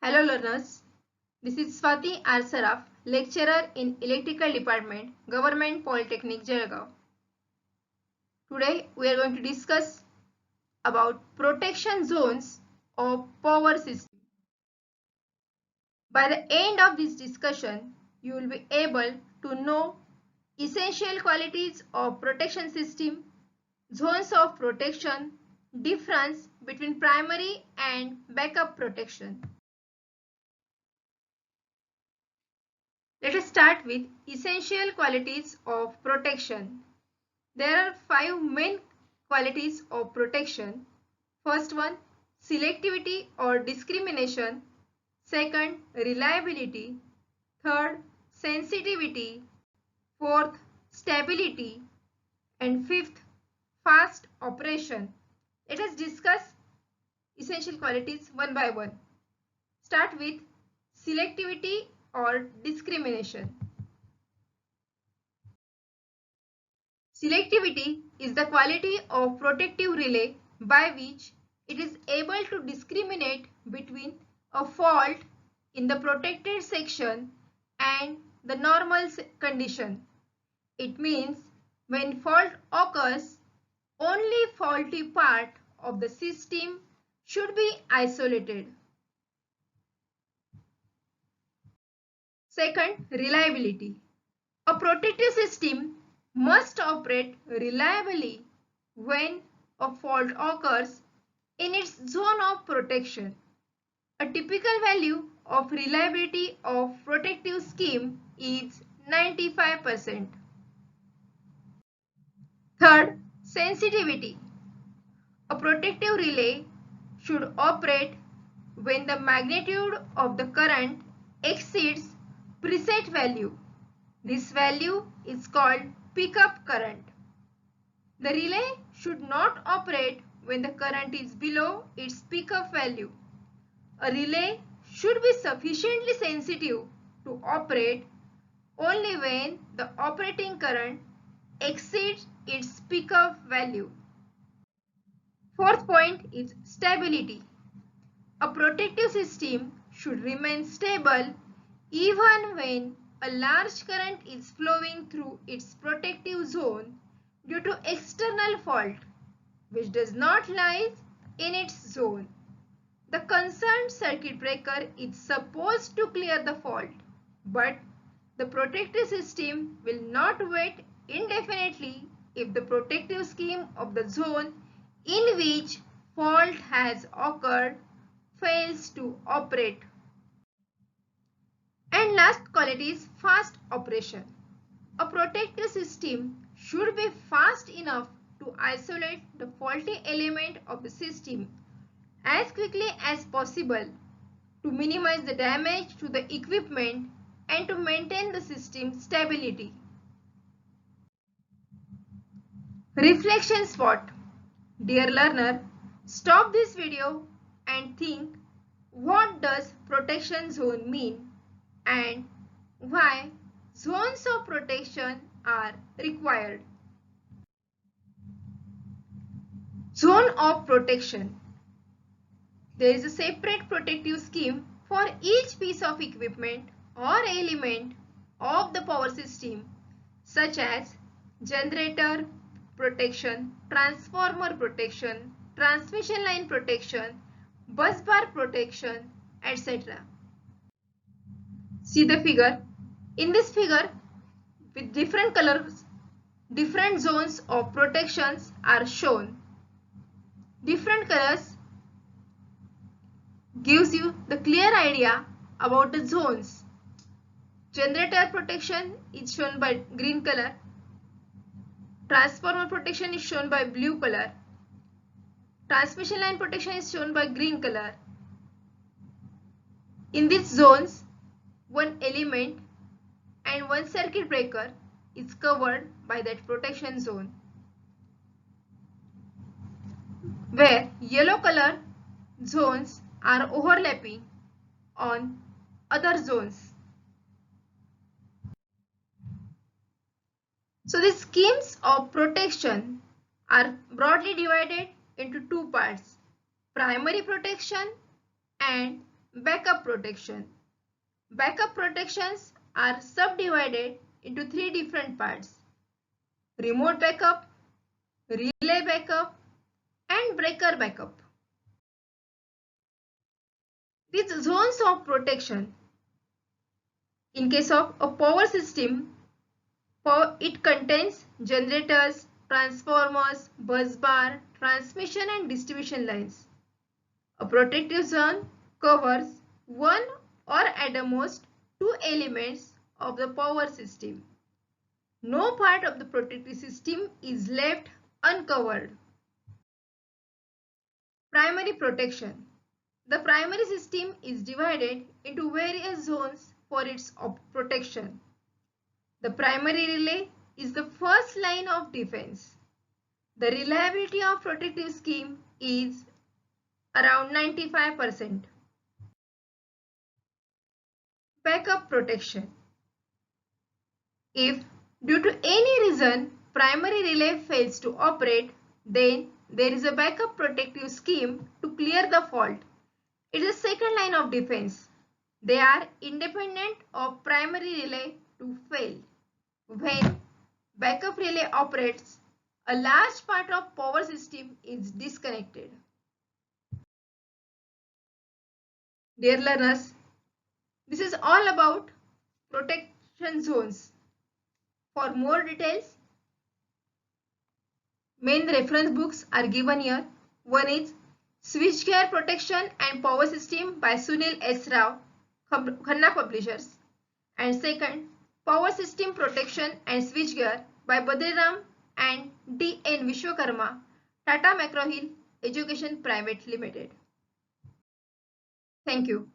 Hello learners, this is Swati R. Saraf, lecturer in Electrical Department, Government Polytechnic, Jalgaon. Today we are going to discuss about protection zones of power system. By the end of this discussion, you will be able to know essential qualities of protection system, zones of protection, difference between primary and backup protection. Let us start with essential qualities of protection. There are 5 main qualities of protection. First one, selectivity or discrimination. Second, reliability. Third, sensitivity. Fourth, stability. And fifth, fast operation. Let us discuss essential qualities one by one. Start with selectivity or discrimination. Selectivity is the quality of protective relay by which it is able to discriminate between a fault in the protected section and the normal condition. It means when fault occurs, only faulty part of the system should be isolated. Second, reliability. A protective system must operate reliably when a fault occurs in its zone of protection. A typical value of reliability of protective scheme is 95%. Third, sensitivity. A protective relay should operate when the magnitude of the current exceeds preset value. This value is called pickup current. The relay should not operate when the current is below its pickup value. A relay should be sufficiently sensitive to operate only when the operating current exceeds its pickup value. Fourth point is stability. A protective system should remain stable even when a large current is flowing through its protective zone due to external fault which does not lie in its zone. The concerned circuit breaker is supposed to clear the fault, but the protective system will not wait indefinitely if the protective scheme of the zone in which fault has occurred fails to operate. And last quality is fast operation. A protective system should be fast enough to isolate the faulty element of the system as quickly as possible to minimize the damage to the equipment and to maintain the system stability. Reflection spot. Dear learner, stop this video and think, what does protection zone mean and why zones of protection are required. Zone of protection. There is a separate protective scheme for each piece of equipment or element of the power system, such as generator protection, transformer protection, transmission line protection, bus bar protection, etc. See the figure. In this figure, with different colors, different zones of protections are shown. Different colors gives you the clear idea about the zones. Generator protection is shown by green color. Transformer protection is shown by blue color. Transmission line protection is shown by green color. In these zones, one element and one circuit breaker is covered by that protection zone, where yellow color zones are overlapping on other zones. So the schemes of protection are broadly divided into two parts: primary protection and backup protection. Backup protections are subdivided into three different parts: remote backup, relay backup, and breaker backup. These zones of protection. In case of a power system, it contains generators, transformers, busbar, transmission and distribution lines. A protective zone covers one or at the most two elements of the power system. No part of the protective system is left uncovered. Primary protection. The primary system is divided into various zones for its protection. The primary relay is the first line of defense. The reliability of protective scheme is around 95%. Backup protection. If due to any reason primary relay fails to operate, then there is a backup protective scheme to clear the fault. It is a second line of defense. They are independent of primary relay to fail. When backup relay operates, a large part of power system is disconnected. Dear learners, this is all about protection zones. For more details, main reference books are given here. One is Switchgear Protection and Power System by Sunil S. Rao, Khanna Publishers. And second, Power System Protection and Switchgear by Badriram and D. N. Vishwakarma, Tata McGraw-Hill Education Private Limited. Thank you.